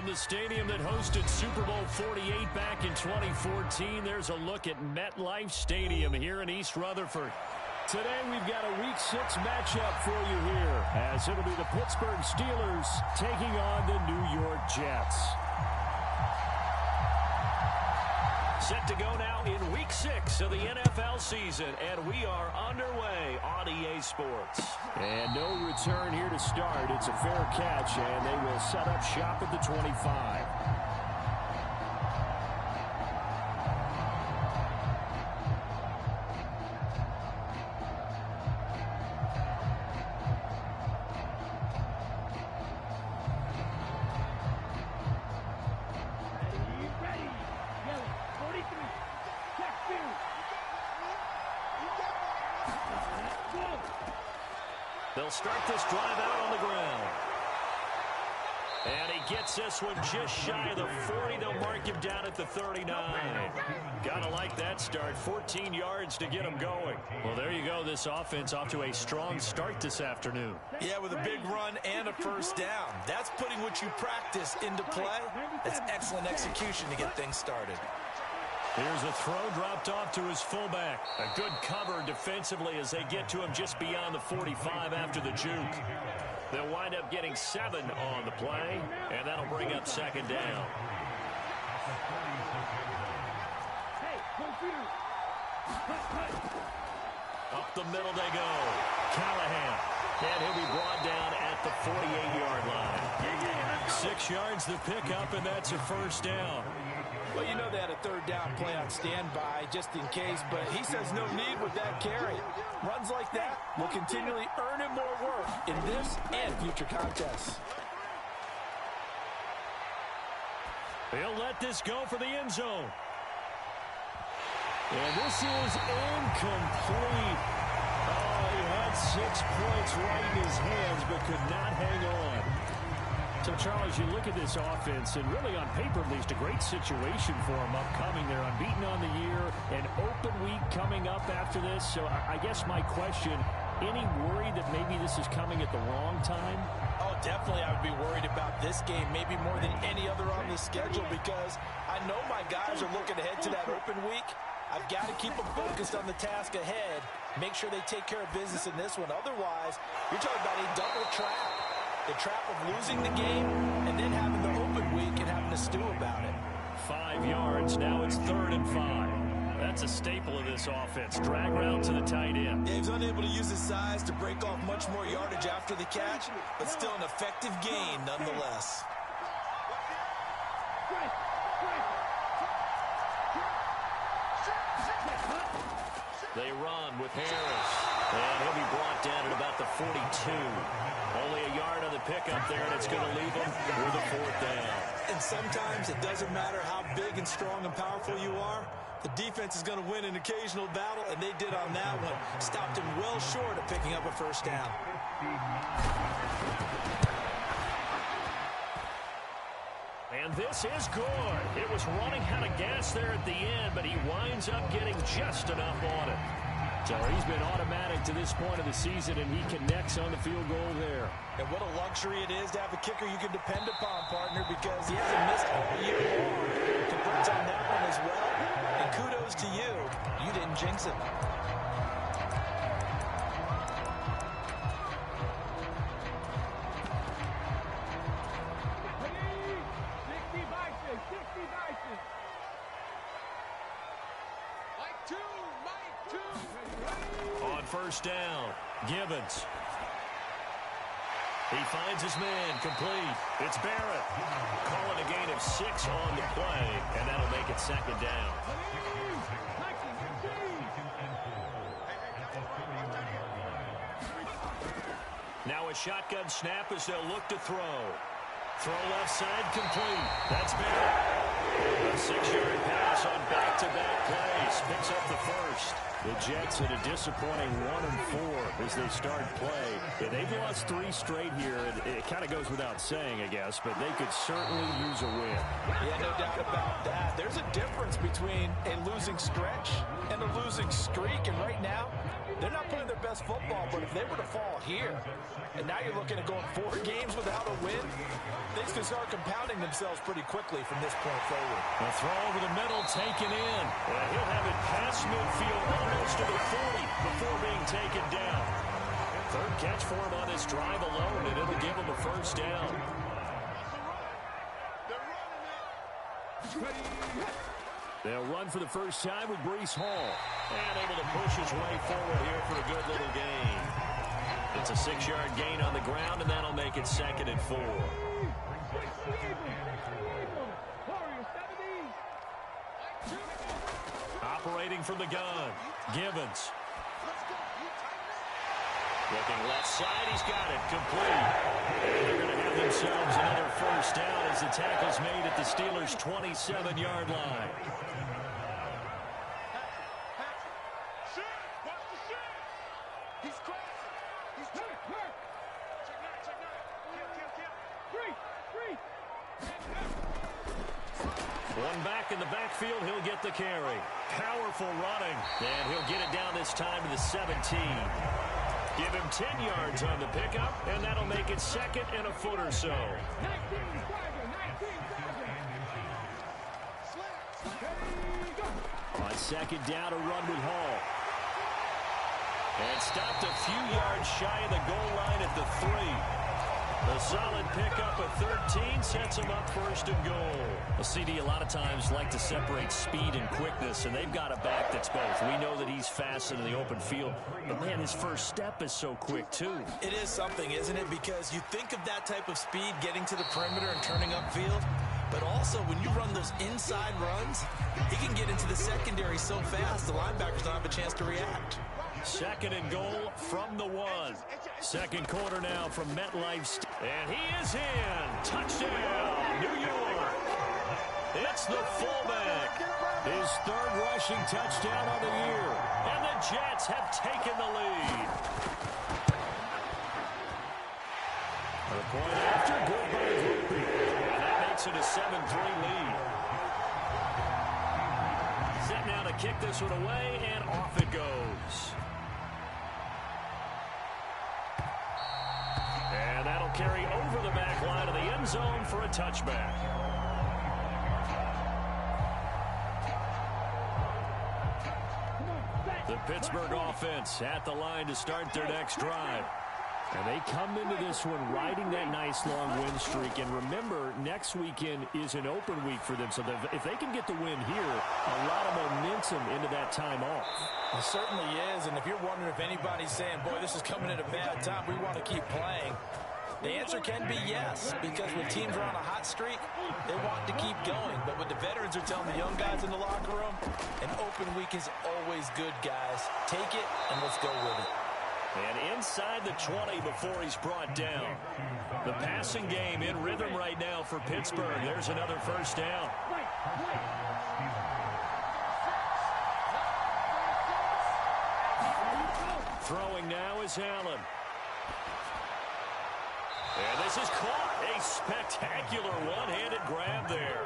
From the stadium that hosted Super Bowl 48 back in 2014, there's a look at MetLife Stadium here in East Rutherford. Today we've got a Week 6 matchup for you here, as it'll be the Pittsburgh Steelers taking on the New York Jets. Set to go now in Week 6 of the NFL season, and we are underway on EA Sports. And no return here to start. It's a fair catch, and they will set up shop at the 25. They'll start this drive out on the ground. And he gets this one just shy of the 40. They'll mark him down at the 39. Gotta like that start. 14 yards to get him going. Well, there you go. This offense off to a strong start this afternoon. Yeah, with a big run and a first down. That's putting what you practice into play. That's excellent execution to get things started. Here's a throw dropped off to his fullback. A good cover defensively as they get to him just beyond the 45 after the juke. They'll wind up getting 7 on the play, and that'll bring up second down. Up the middle they go. Callahan. And he'll be brought down at the 48-yard line. 6 yards the pickup, and that's a first down. Well, you know they had a third down play on standby just in case, but he says no need with that carry. Runs like that will continually earn him more work in this and future contests. He'll let this go for the end zone. And this is incomplete. Oh, he had 6 points right in his hands, but could not hang on. So, Charles, you look at this offense, and really on paper, at least, a great situation for them upcoming. They're unbeaten on the year, an open week coming up after this. So I guess my question, any worry that maybe this is coming at the wrong time? Oh, definitely I would be worried about this game, maybe more than any other on the schedule, because I know my guys are looking ahead to that open week. I've got to keep them focused on the task ahead, make sure they take care of business in this one. Otherwise, you're talking about a double trap. The trap of losing the game and then having the open week and having to stew about it. 5 yards. Now it's 3rd and 5. That's a staple of this offense. Drag route to the tight end. Yeah, he's unable to use his size to break off much more yardage after the catch, but still an effective gain nonetheless. They run with Harris. And he'll be brought down at about the 42. Only a yard on the pickup there, and it's going to leave him with a 4th down. And sometimes it doesn't matter how big and strong and powerful you are. The defense is going to win an occasional battle, and they did on that one. Stopped him well short of picking up a first down. And this is good. It was running out of gas there at the end, but he winds up getting just enough on it. So he's been automatic to this point of the season, and he connects on the field goal there. And what a luxury it is to have a kicker you can depend upon, partner, because he hasn't missed all year long. Converts on that one as well. And kudos to you. You didn't jinx it. First down, Gibbons. He finds his man, complete. It's Barrett. Calling a gain of 6 on the play, and that'll make it second down. Now a shotgun snap as they'll look to throw. Throw left side, complete. That's Barrett. A 6-yard pass on back-to-back plays. Picks up the first. The Jets at a disappointing 1-4 as they start play. Yeah, they've lost 3 straight here. It kind of goes without saying, I guess, but they could certainly use a win. Yeah, no doubt about that. There's a difference between a losing stretch and a losing streak, and right now, They're not playing their best football, but if they were to fall here, and now you're looking at going 4 games without a win, things can start compounding themselves pretty quickly from this point forward. A throw over the middle taken in. And he'll have it past midfield almost to the 40 before being taken down. Third catch for him on this drive alone, and it'll give him a first down. They'll run for the first time with Breece Hall. And able to push his way forward here for a good little gain. It's a 6-yard gain on the ground, and that'll make it 2nd and 4. Operating from the gun, Givens. Looking left side, he's got it, complete. And they're going to have themselves another first down as the tackle's made at the Steelers' 27-yard line. One back in the backfield, he'll get the carry. Powerful running, and he'll get it down this time to the 17. Give him 10 yards on the pickup, and that'll make it 2nd and a foot or so. On 2nd down, a run with Hall. And stopped a few yards shy of the goal line at the 3. A solid pickup of 13 sets him up 1st and goal. A CD a lot of times like to separate speed and quickness, and they've got a back that's both. We know that he's fast in the open field, but man, his first step is so quick too. It is something, isn't it? Because you think of that type of speed getting to the perimeter and turning upfield, but also when you run those inside runs, he can get into the secondary so fast the linebackers don't have a chance to react. 2nd and goal from the 1. Second quarter now from MetLife. And he is in. Touchdown, New York. It's the fullback. His 3rd rushing touchdown on the year. And the Jets have taken the lead. A point after, good by Grupe. And that makes it a 7-3 lead. Set now to kick this one away, and off it goes. And that'll carry over the back line of the end zone for a touchback. The Pittsburgh offense at the line to start their next drive. And they come into this one riding that nice long win streak. And remember, next weekend is an open week for them. So if they can get the win here, a lot of momentum into that time off. It certainly is. And if you're wondering if anybody's saying, boy, this is coming at a bad time, we want to keep playing, the answer can be yes. Because when teams are on a hot streak, they want to keep going. But what the veterans are telling the young guys in the locker room, an open week is always good, guys. Take it and let's go with it. And inside the 20 before he's brought down. The passing game in rhythm right now for Pittsburgh. There's another first down. Throwing now is Allen. And this is caught. A spectacular one-handed grab there.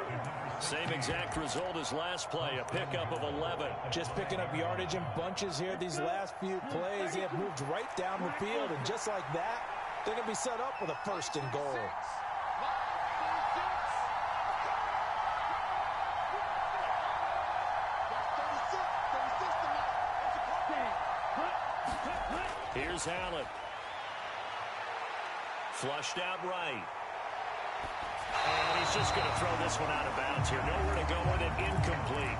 Same exact result as last play, a pickup of 11. Just picking up yardage in bunches here. These last few plays, they have moved right down the field, and just like that, they're going to be set up with a 1st and goal. Here's Allen. Flushed out right. And he's just going to throw this one out of bounds here. Nowhere to go with it. Incomplete.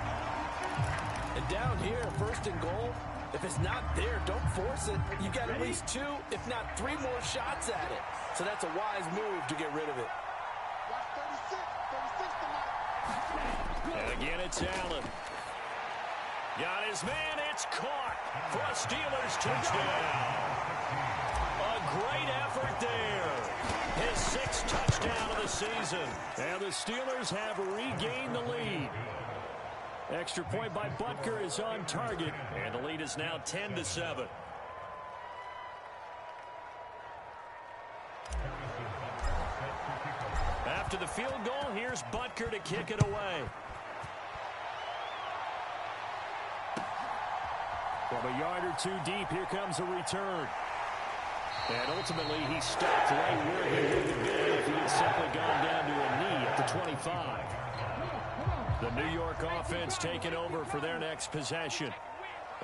And down here, 1st and goal, if it's not there, don't force it. You got at least 2, if not 3 more shots at it. So that's a wise move to get rid of it. And again, it's Allen. Got his man. It's caught for a Steelers touchdown. A great effort there. His 6th touchdown of the season. And the Steelers have regained the lead. Extra point by Butker is on target. And the lead is now 10-7. After the field goal, here's Butker to kick it away. From a yard or two deep, here comes a return. And ultimately, he stopped right where he would have been if he had simply gone down to a knee at the 25. The New York offense taking over for their next possession.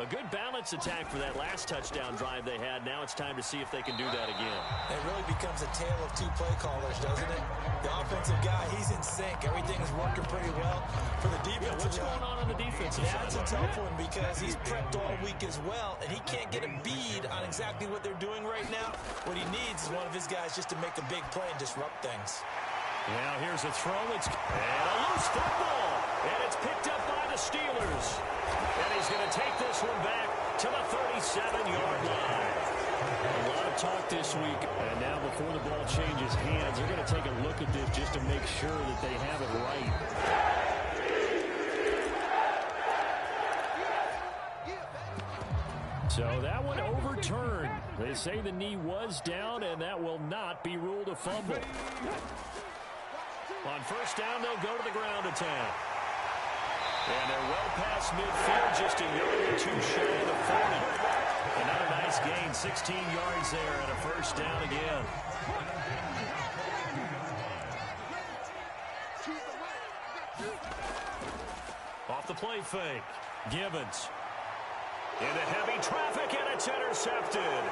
A good balanced attack for that last touchdown drive they had. Now it's time to see if they can do that again. It really becomes a tale of two play callers, doesn't it? The offensive guy, he's in sync. Everything is working pretty well. For the defensive what's going on the defensive side? That's a tough one because he's prepped all week as well, and he can't get a bead on exactly what they're doing right now. What he needs is one of his guys just to make a big play and disrupt things. Now here's a throw. And a loose football. And it's picked up by the Steelers. And he's going to take this one back to the 37-yard line. A lot of talk this week. And now before the ball changes hands, they're going to take a look at this just to make sure that they have it right. So that one overturned. They say the knee was down, and that will not be ruled a fumble. On first down, they'll go to the ground attack. And they're well past midfield, just a yard or two shy of the 40. Another nice gain, 16 yards there, and a first down again. Off the play fake, Gibbons. Into heavy traffic, and it's intercepted.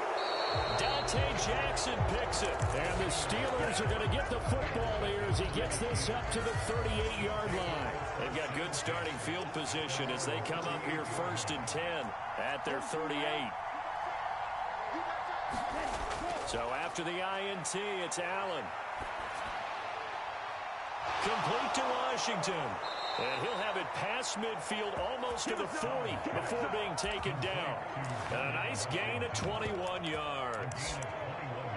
Dante Jackson picks it. And the Steelers are going to get the football here as he gets this up to the 38-yard line. They've got good starting field position as they come up here 1st and 10 at their 38. So after the INT, it's Allen. Complete to Washington. And he'll have it past midfield almost to the 40 before being taken down. And a nice gain of 21 yards.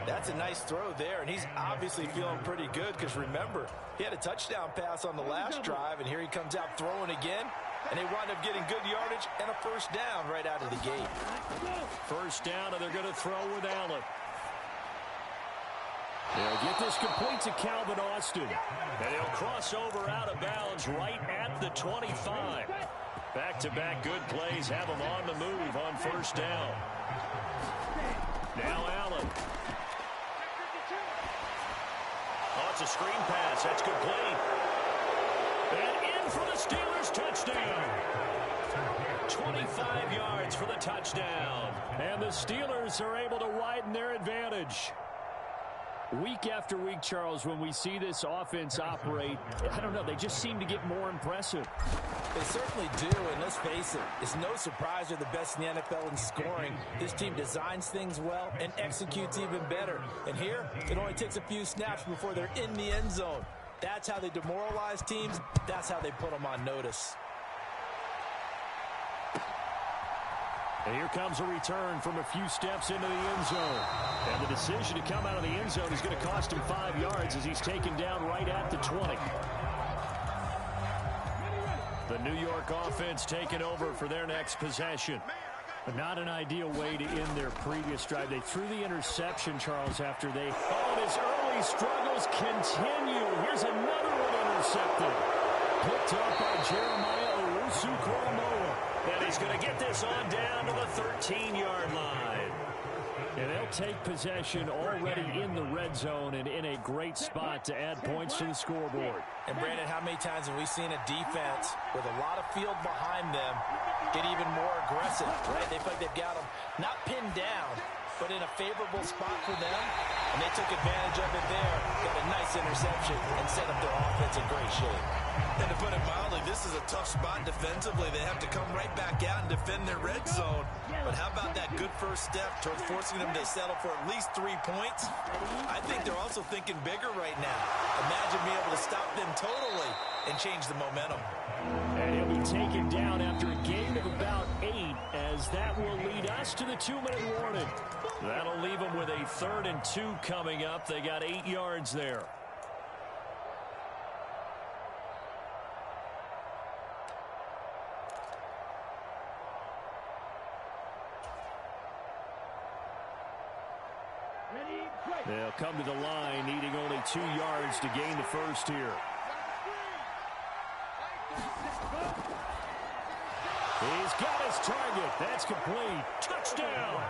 That's a nice throw there, and he's obviously feeling pretty good because, remember, he had a touchdown pass on the last drive, and here he comes out throwing again, and they wind up getting good yardage and a first down right out of the gate. First down, and they're going to throw with Allen. They'll get this complete to Calvin Austin. And he'll cross over out of bounds right at the 25. Back-to-back good plays have him on the move on first down. Now Allen. Oh, it's a screen pass. That's complete. And in for the Steelers touchdown. 25 yards for the touchdown. And the Steelers are able to widen their advantage. Week after week, Charles, when we see this offense operate, I don't know, they just seem to get more impressive. They certainly do, and let's face it, it's no surprise they're the best in the NFL in scoring. This team designs things well and executes even better. And here, it only takes a few snaps before they're in the end zone. That's how they demoralize teams. That's how they put them on notice. And here comes a return from a few steps into the end zone. And the decision to come out of the end zone is going to cost him 5 yards as he's taken down right at the 20. The New York offense taking over for their next possession. But not an ideal way to end their previous drive. They threw the interception, Charles, after they... Oh, his early struggles continue. Here's another one intercepted. Picked up by Jeremiah Owusu-Koramoah. And he's going to get this on down to the 13-yard line. And they'll take possession already in the red zone and in a great spot to add points to the scoreboard. And, Brandon, how many times have we seen a defense with a lot of field behind them get even more aggressive, right? They feel like they've got them not pinned down, but in a favorable spot for them, and they took advantage of it there, got a nice interception, and set up their offense in great shape. And to put it mildly, this is a tough spot defensively. They have to come right back out and defend their red zone. But how about that good first step towards forcing them to settle for at least 3 points? I think they're also thinking bigger right now. Imagine being able to stop them totally and change the momentum. And he'll be taken down after a gain of about 8, as that will lead us to the 2-minute warning. That'll leave them with a 3rd and 2 coming up. They got 8 yards there. They'll come to the line, needing only 2 yards to gain the first here. He's got his target. That's complete. Touchdown.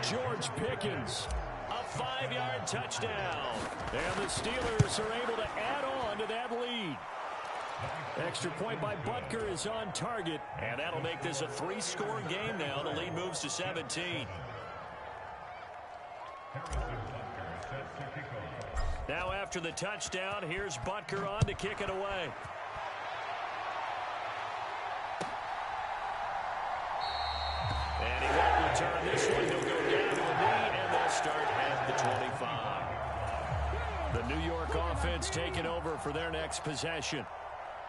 George Pickens. A 5-yard touchdown. And the Steelers are able to add on to that lead. Extra point by Butker is on target. And that'll make this a 3-score game now. The lead moves to 17. Now after the touchdown, here's Butker on to kick it away. And he won't return this one. He'll go down to a knee, and they'll start at the 25. The New York offense taking over for their next possession.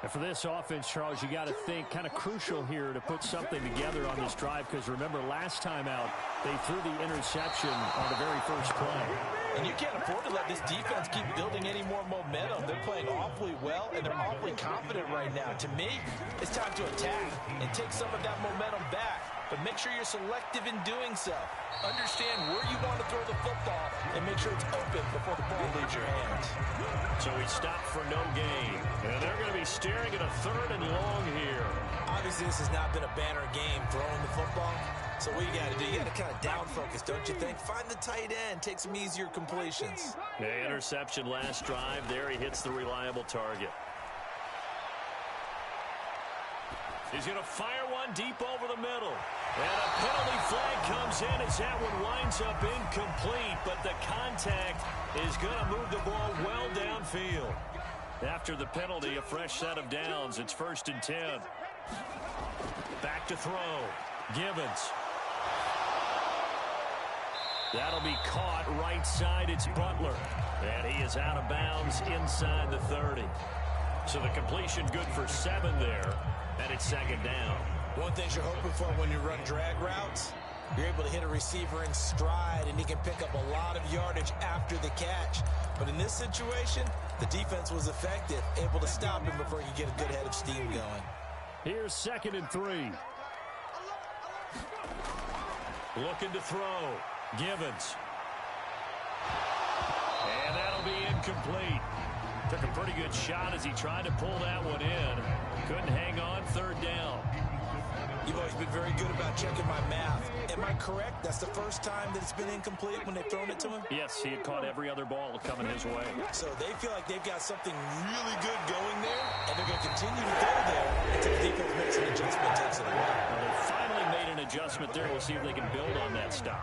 And for this offense, Charles, you got to think kind of crucial here to put something together on this drive, because remember last time out they threw the interception on the very first play. And you can't afford to let this defense keep building any more momentum. They're playing awfully well, and they're awfully confident right now. To me, it's time to attack and take some of that momentum back. But make sure you're selective in doing so. Understand where you want to throw the football and make sure it's open before the ball leaves your hands. So he stopped for no gain. And they're going to be staring at a 3rd and long here. Obviously, this has not been a banner game throwing the football. So what you got to do, you got to kind of down focus, don't you think? Find the tight end, take some easier completions. The interception last drive. There he hits the reliable target. He's going to fire one deep over the middle. And a penalty flag comes in as that one winds up incomplete. But the contact is going to move the ball well downfield. After the penalty, a fresh set of downs. It's 1st and 10. Back to throw. Gibbons. That'll be caught right side. It's Butler. And he is out of bounds inside the 30. So the completion good for 7 there. And it's 2nd down. One thing you're hoping for when you run drag routes, you're able to hit a receiver in stride, and he can pick up a lot of yardage after the catch. But in this situation, the defense was effective, able to stop him before he could get a good head of steam going. Here's 2nd and 3. Looking to throw. Gibbons. And that'll be incomplete. Took a pretty good shot as he tried to pull that one in. Couldn't hang on. 3rd down. You've always been very good about checking my math. Am I correct? That's the first time that it's been incomplete when they've thrown it to him? Yes, he had caught every other ball coming his way. So they feel like they've got something really good going there, and they're going to continue to go there until the defense makes an adjustment, takes it away. Well, they finally made an adjustment there. We'll see if they can build on that stop.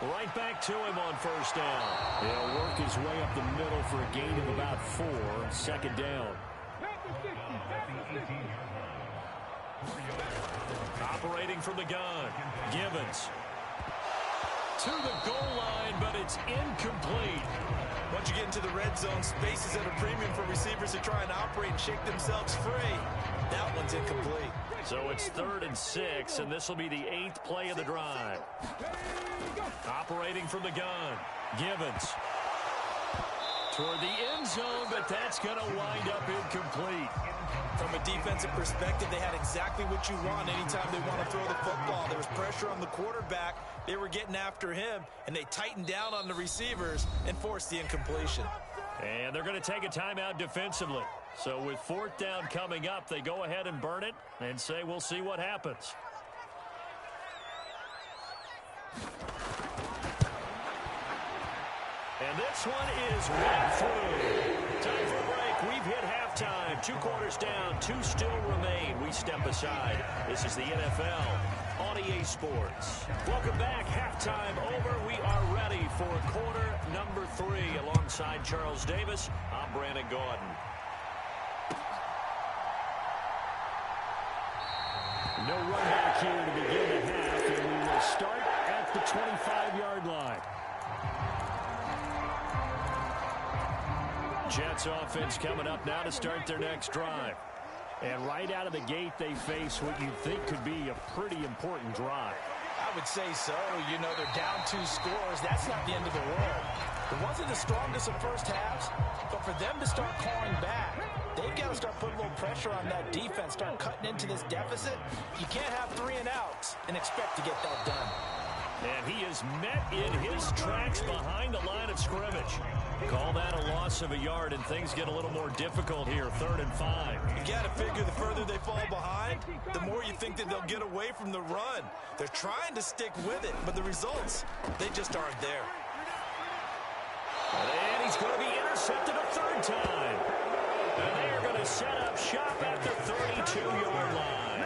Right back to him on 1st down. He'll work his way up the middle for a gain of about 4. 2nd down. Operating from the gun. Gibbons. To the goal line, but it's incomplete. Once you get into the red zone, space is at a premium for receivers to try and operate and shake themselves free. That one's incomplete. So it's 3rd and 6, and this will be the 8th play of the drive. Operating from the gun. Gibbons. Toward the end zone, but that's going to wind up incomplete. From a defensive perspective, they had exactly what you want anytime they want to throw the football. There was pressure on the quarterback. They were getting after him, and they tightened down on the receivers and forced the incompletion. And they're going to take a timeout defensively. So with 4th down coming up, they go ahead and burn it and say we'll see what happens. And this one is right through. Time for a break. We've hit halftime. 2 quarters down. 2 still remain. We step aside. This is the NFL on EA Sports. Welcome back. Halftime over. We are ready for quarter number 3. Alongside Charles Davis, I'm Brandon Gaudin. No run back here to begin the half, and we will start at the 25-yard line. Jets offense coming up now to start their next drive. And right out of the gate, they face what you think could be a pretty important drive. I would say so. You know, they're down 2 scores. That's not the end of the world. It wasn't the strongest of first halves, but for them to start clawing back, they've got to start putting a little pressure on that defense, start cutting into this deficit. You can't have 3 and outs and expect to get that done. And he is met in his tracks behind the line of scrimmage. Call that a loss of a yard, and things get a little more difficult here. 3rd and 5. You got to figure the further they fall behind, the more you think that they'll get away from the run. They're trying to stick with it, but the results, they just aren't there. And he's going to be intercepted a 3rd time. And they are going to set up shop at the 32-yard line.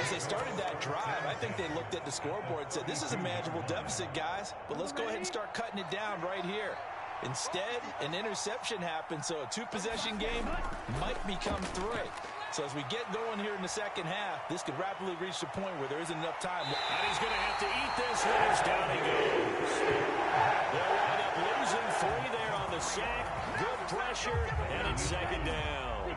As they started that drive, I think they looked at the scoreboard and said, this is a manageable deficit, guys, but let's go ahead and start cutting it down right here. Instead, an interception happened, so a 2-possession game might become 3. So as we get going here in the second half, this could rapidly reach the point where there isn't enough time. And he's going to have to eat this one as down he goes. They'll wind up losing 3 there on the sack. Good pressure, and it's 2nd down.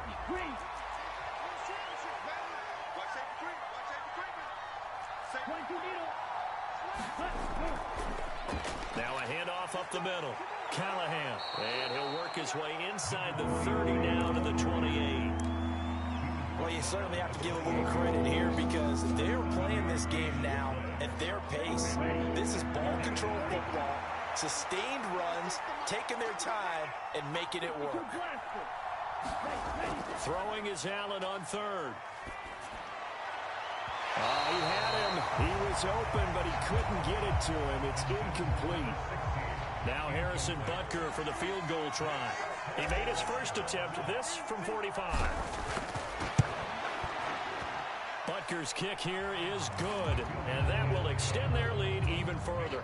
Now a handoff up the middle. Callahan. And he'll work his way inside the 30 down to the 28. Well, you certainly have to give a little credit here because they're playing this game now at their pace. This is ball control football, sustained runs, taking their time, and making it work. Throwing is Allen on 3rd. He had him. He was open, but he couldn't get it to him. It's incomplete. Now Harrison Butker for the field goal try. He made his first attempt, this from 45. Butker's kick here is good, and that will extend their lead even further.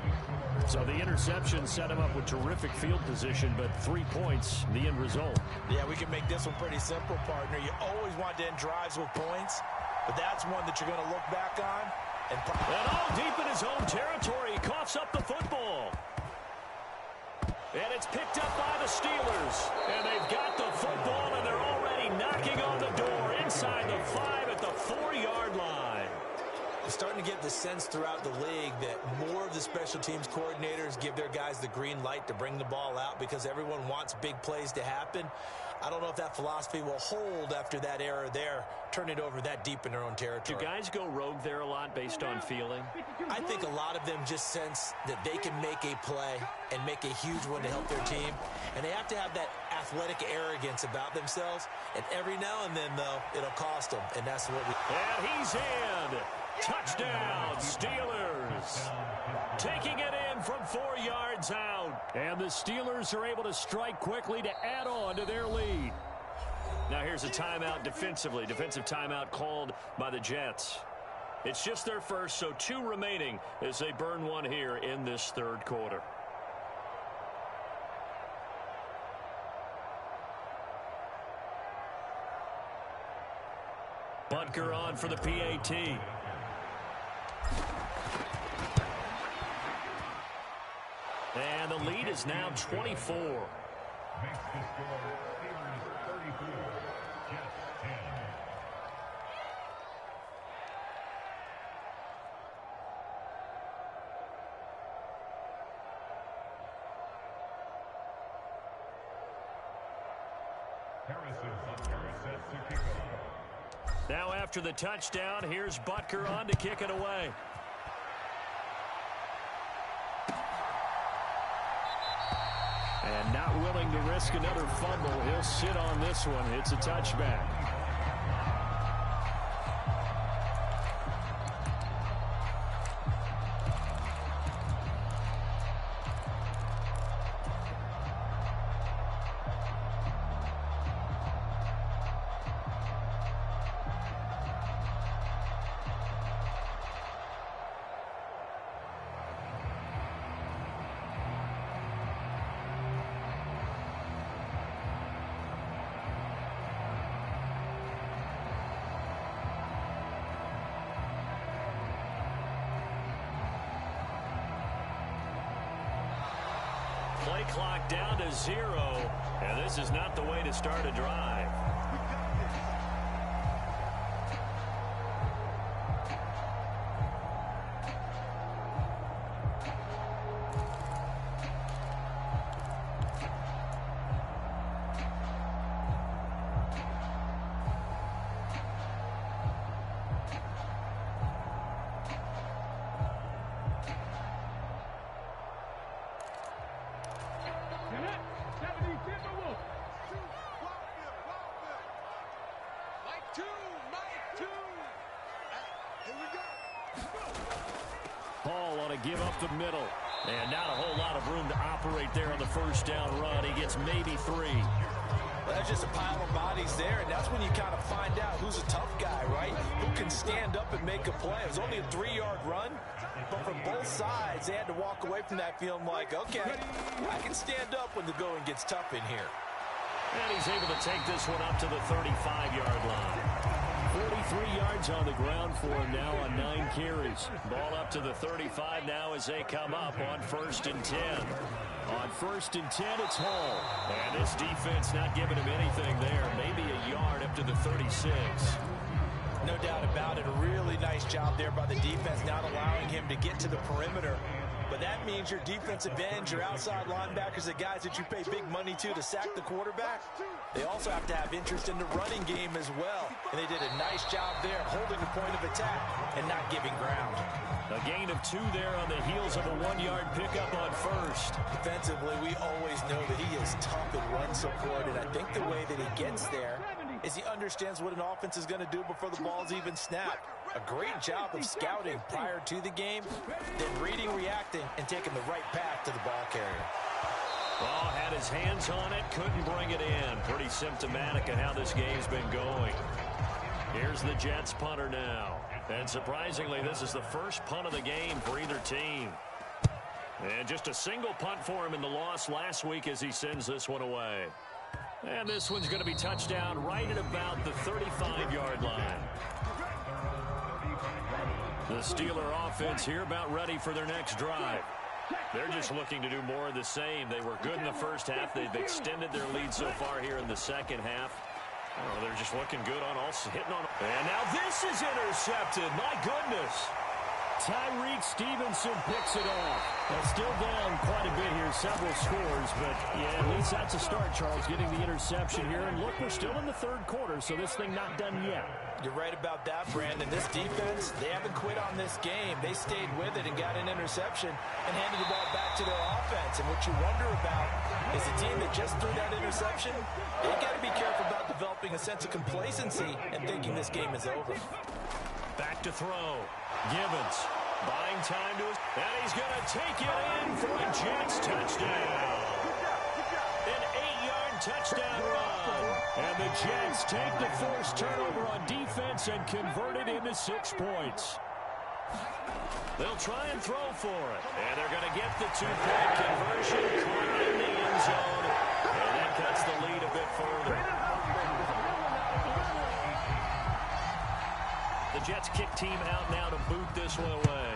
So the interception set him up with terrific field position, but 3 points, the end result. Yeah, we can make this one pretty simple, partner. You always want to end drives with points, but that's one that you're going to look back on. And all deep in his own territory, he coughs up the football. And it's picked up by the Steelers. And they've got the football, and they're already knocking on the door inside the 5 at the 4-yard line. You're starting to get the sense throughout the league that more of the special teams coordinators give their guys the green light to bring the ball out because everyone wants big plays to happen. I don't know if that philosophy will hold after that error there, turn it over that deep in their own territory. Do guys go rogue there a lot based on feeling? I think a lot of them just sense that they can make a play and make a huge one to help their team. And they have to have that athletic arrogance about themselves. And every now and then, though, it'll cost them. And that's what we... And he's in. Touchdown, Steelers. Taking it in from 4 yards out. And the Steelers are able to strike quickly to add on to their lead. Now here's a timeout defensively. Defensive timeout called by the Jets. It's just their first, so 2 remaining as they burn one here in this 3rd quarter. Butker on for the PAT. And the lead is now 24. Makes the score Steelers 34, Jets 10. Harrison set to kick off. Now after the touchdown, here's Butker on to kick it away. And not willing to risk another fumble, he'll sit on this one. It's a touchback. Play clock down to 0, and this is not the way to start a drive. give up the middle. And not a whole lot of room to operate there on the first down run. He gets maybe 3. Well, that's just a pile of bodies there, and that's when you kind of find out who's a tough guy, right? Who can stand up and make a play. It was only a 3-yard run, but from both sides, they had to walk away from that feeling like, okay, I can stand up when the going gets tough in here. And he's able to take this one up to the 35-yard line. 43 yards on the ground for him now on 9 carries. Ball up to the 35 now as they come up on 1st and 10. On 1st and 10, it's Hall. And this defense not giving him anything there. Maybe a yard up to the 36. No doubt about it. A really nice job there by the defense, not allowing him to get to the perimeter. But that means your defensive ends, your outside linebackers, the guys that you pay big money to sack the quarterback, they also have to have interest in the running game as well. And they did a nice job there holding the point of attack and not giving ground. A gain of 2 there on the heels of a 1-yard pickup on 1st. Defensively, we always know that he is tough in run support, and I think the way that he gets there is he understands what an offense is going to do before the ball's even snapped. A great job of scouting prior to the game, then reading, reacting, and taking the right path to the ball carrier. Oh, had his hands on it, couldn't bring it in. Pretty symptomatic of how this game's been going. Here's the Jets punter now. And surprisingly, this is the first punt of the game for either team. And just a single punt for him in the loss last week as he sends this one away. And this one's going to be touchdown right at about the 35-yard line. The Steeler offense here about ready for their next drive. They're just looking to do more of the same. They were good in the first half. They've extended their lead so far here in the second half. Oh, they're just looking good on all, hitting on. And now this is intercepted. My goodness. Tyreek Stevenson picks it off. Still down quite a bit here, several scores, but yeah, at least that's a start, Charles, getting the interception here. And look, we're still in the 3rd quarter, so this thing not done yet. You're right about that, Brandon. This defense, they haven't quit on this game. They stayed with it and got an interception and handed the ball back to their offense. And what you wonder about is a team that just threw that interception, they got to be careful about developing a sense of complacency and thinking this game is over. Back to throw. Gibbons buying time to his, and he's going to take it in for a Jets touchdown. An 8-yard touchdown run. And the Jets take the forced turnover on defense and convert it into 6 points. They'll try and throw for it. And they're going to get the 2-point conversion caught in the end zone. And that cuts the lead a bit further. The Jets kick team out now to boot this one away.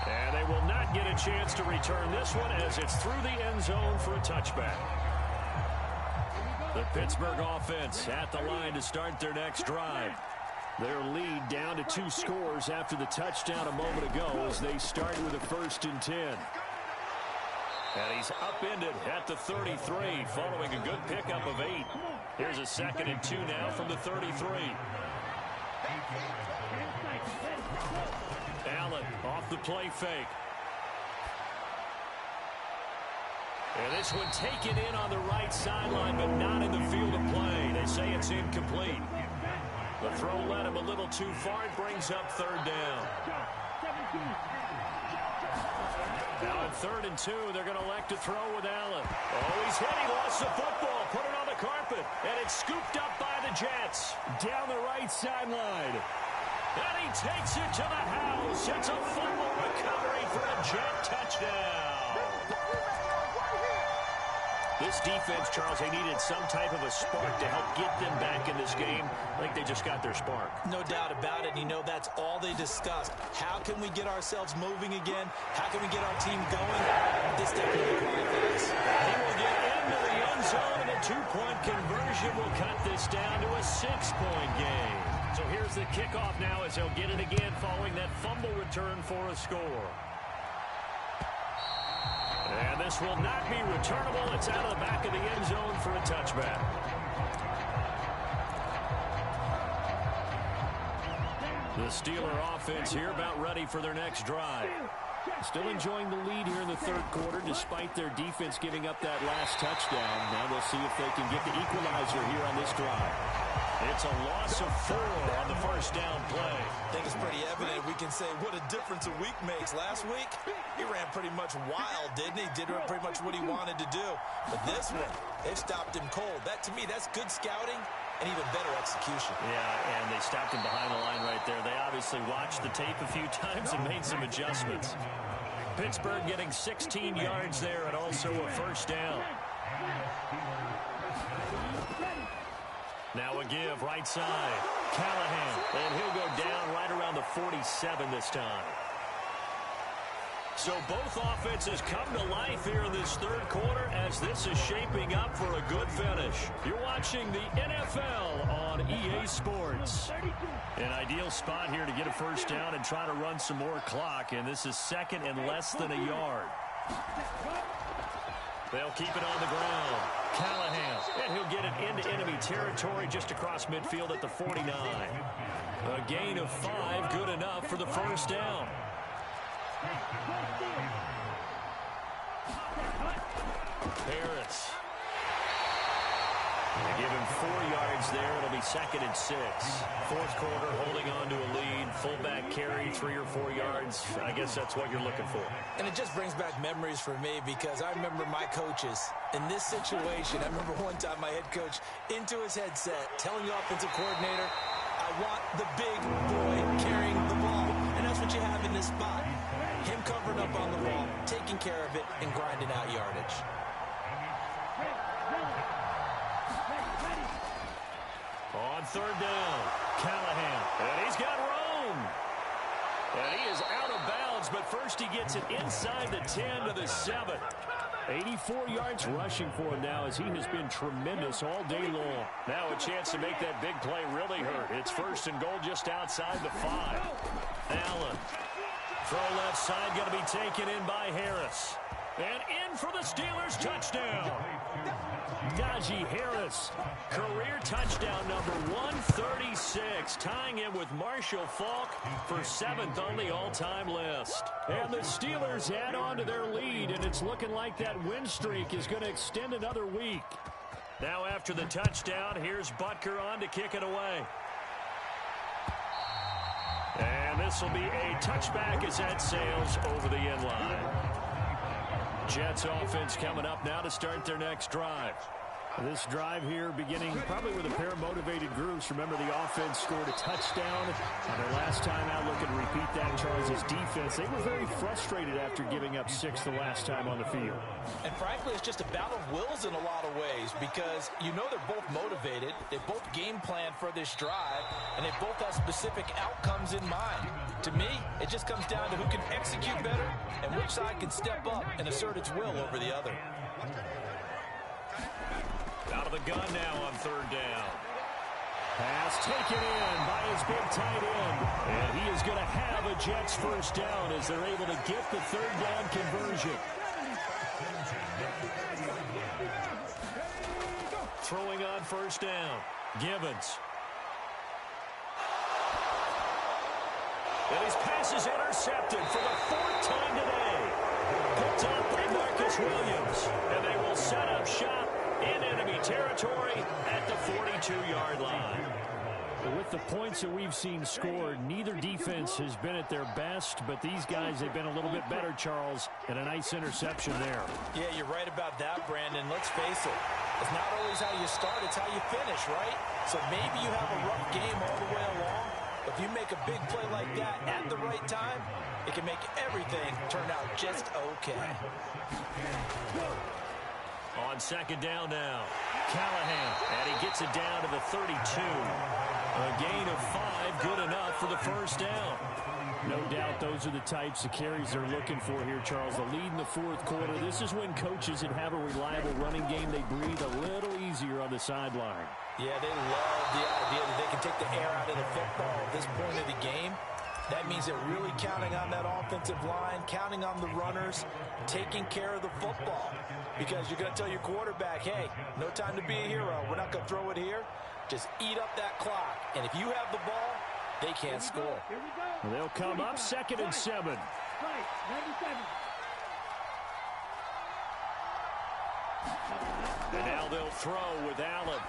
And they will not get a chance to return this one as it's through the end zone for a touchback. The Pittsburgh offense at the line to start their next drive. Their lead down to 2 scores after the touchdown a moment ago as they start with a 1st and 10. And he's upended at the 33 following a good pickup of 8. Here's a 2nd and 2 now from the 33. Allen off the play fake. And this one taken in on the right sideline, but not in the field of play. They say it's incomplete. The throw led him a little too far. It brings up 3rd down. Now in 3rd and 2, they're going to elect to throw with Allen. Oh, he's hit. He lost the football. Put it on the carpet. And it's scooped up by the Jets. Down the right sideline. And he takes it to the house. It's a fumble recovery for a Jet touchdown. This defense, Charles, they needed some type of a spark to help get them back in this game. I think they just got their spark. No doubt about it. You know, that's all they discussed. How can we get ourselves moving again? How can we get our team going? This definitely qualifies. He will get into the end zone, and a 2-point conversion will cut this down to a 6-point game. So here's the kickoff now as they'll get it again following that fumble return for a score. And this will not be returnable. It's out of the back of the end zone for a touchback. The Steeler offense here about ready for their next drive. Still enjoying the lead here in the 3rd quarter despite their defense giving up that last touchdown. Now we'll see if they can get the equalizer here on this drive. It's a loss of 4 on the first down play. I think it's pretty evident. We can say what a difference a week makes. Last week, he ran pretty much wild, didn't he? Did pretty much what he wanted to do. But this one, they've stopped him cold. That, to me, that's good scouting and even better execution. Yeah, and they stopped him behind the line right there. They obviously watched the tape a few times and made some adjustments. Pittsburgh getting 16 yards there and also a first down. Now a give, right side. Callahan, and he'll go down right around the 47 this time. So both offenses come to life here in this third quarter as this is shaping up for a good finish. You're watching the NFL on EA Sports. An ideal spot here to get a first down and try to run some more clock, and this is second and less than a yard. They'll keep it on the ground. Callahan, and he'll get it into enemy territory just across midfield at the 49. A gain of 5, good enough for the first down. Harris. They give him 4 yards there. It'll be second and 6. Fourth quarter, holding on to a lead. Fullback carry, 3 or 4 yards. I guess that's what you're looking for. And it just brings back memories for me because I remember my coaches in this situation. I remember one time my head coach into his headset telling the offensive coordinator, I want the big boy carrying the ball. And that's what you have in this spot. Him covering up on the ball, taking care of it, and grinding out yardage. On third down, Callahan, and he's got room. And he is out of bounds, but first he gets it inside the 10 to the 7. 84 yards rushing for him now as he has been tremendous all day long. Now a chance to make that big play really hurt. It's first and goal just outside the 5. Allen. Throw left side, going to be taken in by Harris. And in for the Steelers, touchdown. Najee Harris, career touchdown number 136, tying him with Marshall Faulk for 7th on the all-time list. And the Steelers add on to their lead, and it's looking like that win streak is going to extend another week. Now after the touchdown, here's Butker on to kick it away. And this will be a touchback as that sails over the end line. Jets offense coming up now to start their next drive. This drive here beginning probably with a pair of motivated groups. Remember, the offense scored a touchdown on their last time out. Looking to repeat that. Charles' defense, they were very frustrated after giving up 6 the last time on the field. And frankly, it's just a battle of wills in a lot of ways because you know they're both motivated. They both game plan for this drive, and they both have specific outcomes in mind. To me, it just comes down to who can execute better and which side can step up and assert its will over the other. Out of the gun now on third down. Pass taken in by his big tight end. And he is going to have a Jets first down as they're able to get the third down conversion. Throwing on first down. Gibbons. And his pass is intercepted for the 4th time today. Picked up by Marcus Williams. And they will set up shop in enemy territory at the 42-yard line. With the points that we've seen scored, neither defense has been at their best, but these guys have been a little bit better, Charles, and a nice interception there. Yeah, you're right about that, Brandon. Let's face it. It's not always how you start, it's how you finish, right? So maybe you have a rough game all the way along, but if you make a big play like that at the right time, it can make everything turn out just okay. On second down now, Callahan, and he gets it down to the 32. A gain of 5, good enough for the first down. No doubt those are the types of carries they're looking for here, Charles. The lead in the fourth quarter. This is when coaches that have a reliable running game, they breathe a little easier on the sideline. Yeah, they love the idea that they can take the air out of the football at this point of the game. That means they're really counting on that offensive line, counting on the runners, taking care of the football. Because you're going to tell your quarterback, hey, no time to be a hero. We're not going to throw it here. Just eat up that clock. And if you have the ball, they can't score. They'll come up 2nd and 7. And now they'll throw with Allen.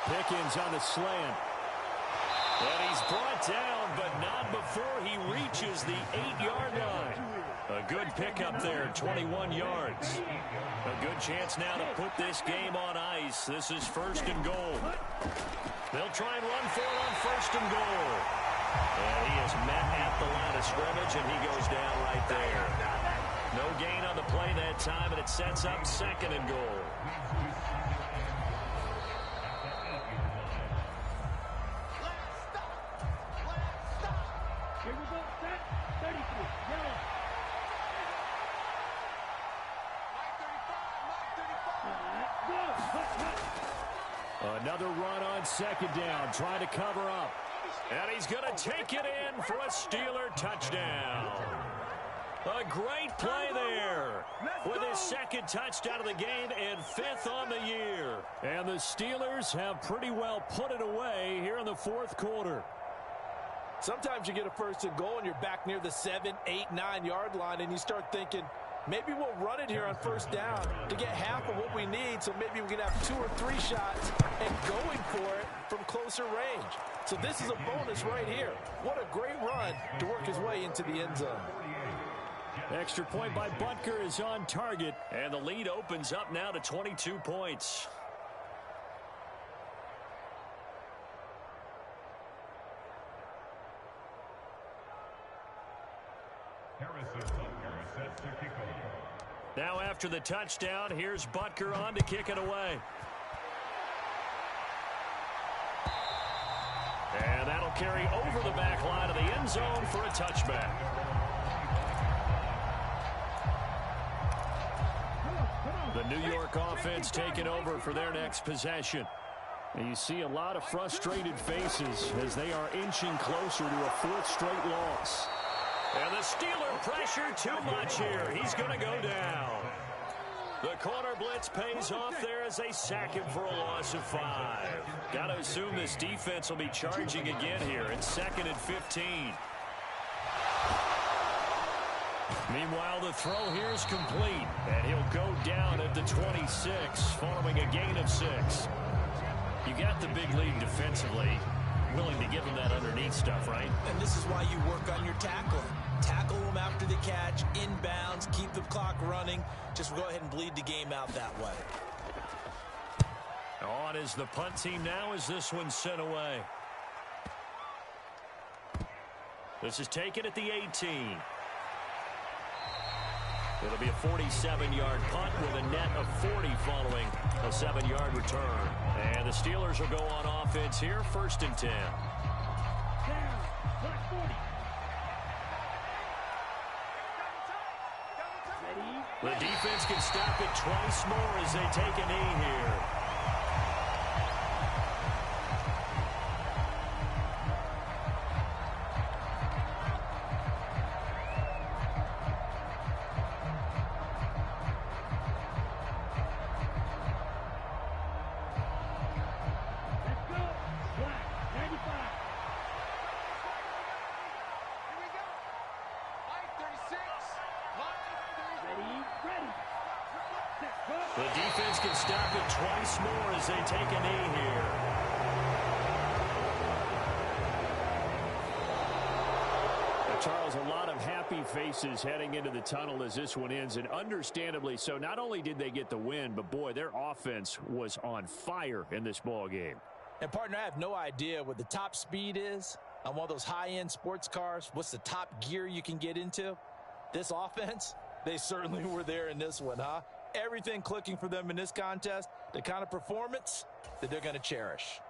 Pickens on the slant. And he's brought down, but not before he reaches the 8-yard line. A good pickup there, 21 yards. A good chance now to put this game on ice. This is 1st and goal. They'll try and run for it on 1st and goal. And he is met at the line of scrimmage, and he goes down right there. No gain on the play that time, and it sets up 2nd and goal. Another run on 2nd down, trying to cover up. And he's going to take it in for a Steeler touchdown. A great play there with his 2nd touchdown of the game and 5th on the year. And the Steelers have pretty well put it away here in the 4th quarter. Sometimes you get a 1st and goal and you're back near the 7, 8, 9-yard line and you start thinking, maybe we'll run it here on 1st down to get half of what we need, so maybe we can have 2 or 3 shots and going for it from closer range. So this is a bonus right here. What a great run to work his way into the end zone. Extra point by Butker is on target, and the lead opens up now to 22 points. Now after the touchdown, here's Butker on to kick it away. And that'll carry over the back line of the end zone for a touchback. The New York offense taking over for their next possession. And you see a lot of frustrated faces as they are inching closer to a 4th straight loss. And the Steeler pressure too much here. He's going to go down. The corner blitz pays off there as they sack him for a loss of 5. Got to assume this defense will be charging again here. It's 2nd and 15. Meanwhile, the throw here is complete. And he'll go down at the 26 following a gain of 6. You got the big lead defensively. Willing to give him that underneath stuff, right? And this is why you work on your tackling. Tackle him after the catch, inbounds, keep the clock running. Just go ahead and bleed the game out that way. On is the punt team now as this one's sent away. This is taken at the 18. It'll be a 47-yard punt with a net of 40 following a 7-yard return. And the Steelers will go on offense here, 1st and 10. The defense can stop it twice more as they take a knee here. The defense can stop it twice more as they take a knee here. Now, Charles, a lot of happy faces heading into the tunnel as this one ends, and understandably so. Not only did they get the win, but boy, their offense was on fire in this ball game. And partner, I have no idea what the top speed is on one of those high-end sports cars. What's the top gear you can get into? This offense, they certainly were there in this one, huh? Everything clicking for them in this contest, the kind of performance that they're going to cherish.